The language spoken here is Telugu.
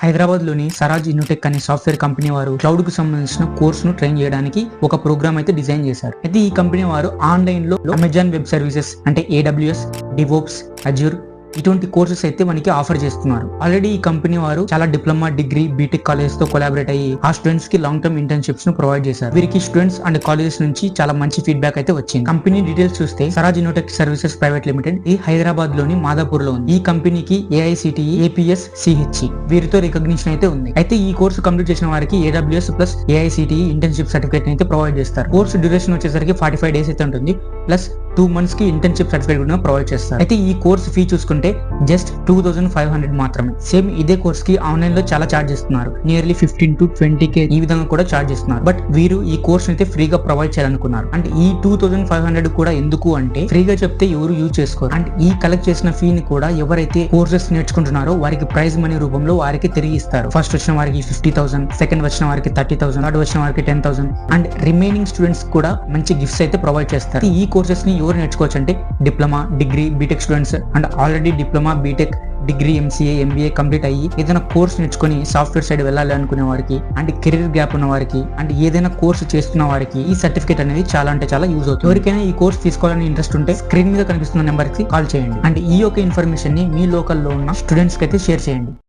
హైదరాబాద్ లోని సరాజ్ ఇన్నుటెక్ అనే సాఫ్ట్వేర్ కంపెనీ వారు క్లౌడ్ కు సంబంధించిన కోర్సును ట్రైన్ చేయడానికి ఒక ప్రోగ్రామ్ అయితే డిజైన్ చేశారు. అయితే ఈ కంపెనీ వారు ఆన్లైన్ లో అమెజాన్ వెబ్ సర్వీసెస్ అంటే AWS, డివోప్స్, అజ్యూర్ ఇటువంటి కోర్సెస్ అయితే మనకి ఆఫర్ చేస్తున్నారు. ఆల్రెడీ ఈ కంపెనీ వారు చాలా డిప్లొమా, డిగ్రీ, బీటెక్ కాలేజెస్ తో కొలాబరేట్ అయ్యి ఆ స్టూడెంట్స్ కి లాంగ్ టర్మ్ ఇంటర్న్షిప్స్ ను ప్రొవైడ్ చేశారు. వీరికి స్టూడెంట్స్ అండ్ కాలేజెస్ నుంచి చాలా మంచి ఫీడ్బ్యాక్ అయితే వచ్చింది. కంపెనీ డీటెయిల్స్ చూస్తే సరాజ్ ఇన్నోటెక్ సర్వీసెస్ ప్రైవేట్ లిమిటెడ్ ఈ హైదరాబాద్ లోని మాదాపూర్ లో ఉంది. ఈ కంపెనీకి AICTE, APS, CHE వీరితో రికగ్నిషన్ అయితే ఉంది. అయితే ఈ కోర్సు కంప్లీట్ చేసిన వారికి AWS plus AICTE internship certificate అయితే ప్రొవైడ్ చేస్తారు. కోర్సు డ్యూరేషన్ వచ్చేసరికి 45 days అయితే ఉంటుంది. ప్లస్ 2 months కి ఇంటర్న్షిప్ సర్టిఫికేట్ కూడా ప్రొవైడ్ చేస్తారు. అయితే ఈ కోర్సు ఫీ చూసుకుంటే జస్ట్ 2500 మాత్రమే. సేమ్ ఇదే కోర్స్ కి ఆన్లైన్ లో చాలా చార్జ్ చేస్తున్నారు. నియర్లీ 15 to 20K ఈ విధంగా కూడా చార్జ్ చేస్తున్నారు. బట్ వీరు ఈ కోర్స్ అయితే ఫ్రీగా ప్రొవైడ్ చేయాలనుకున్నారు. అండ్ ఈ 2500 కూడా ఎందుకు అంటే ఫ్రీగా చెప్తే ఎవరు యూజ్ చేసుకోరు. అండ్ ఈ కలెక్ట్ చేసిన ఫీని కూడా ఎవరైతే కోర్సెస్ నేర్చుకుంటున్నారో వారికి ప్రైజ్ మనీ రూపంలో వారికి తిరిగి ఇస్తారు. ఫస్ట్ వచ్చిన వారికి 50,000, సెకండ్ వచ్చిన వారికి 30,000, థర్డ్ వచ్చిన వారికి 10,000 అండ్ రిమైనింగ్ స్టూడెంట్స్ కూడా మంచి గిఫ్ట్స్ అయితే ప్రొవైడ్ చేస్తారు. ఈ కోర్సెస్ ని ఎవరు నేర్చుకోవచ్చు అంటే diploma, degree, BTech students and already diploma, BTech, degree, MCA, MBA complete అయ్యి ఏదైనా కోర్స్ నేర్చుకుని సాఫ్ట్వేర్ సైడ్ వెళ్ళాలి అనుకునే వారికి అండ్ కెరీర్ గ్యాప్ ఉన్న వారికి అండ్ ఏదైనా కోర్సు చేస్తున్న వారికి ఈ సర్టిఫికేట్ అనేది చాలా అంటే చాలా యూజ్ అవుతుంది. ఎవరికైనా ఈ కోర్స్ తీసుకోవాలని ఇంట్రెస్ట్ ఉంటే స్క్రీన్ మీద కనిపిస్తున్న నెంబర్ కి కాల్ చేయండి. అండ్ ఈ యొక్క ఇన్ఫర్మేషన్ ని మీ లోకల్లో ఉన్న స్టూడెంట్స్ కి అయితే షేర్ చేయండి.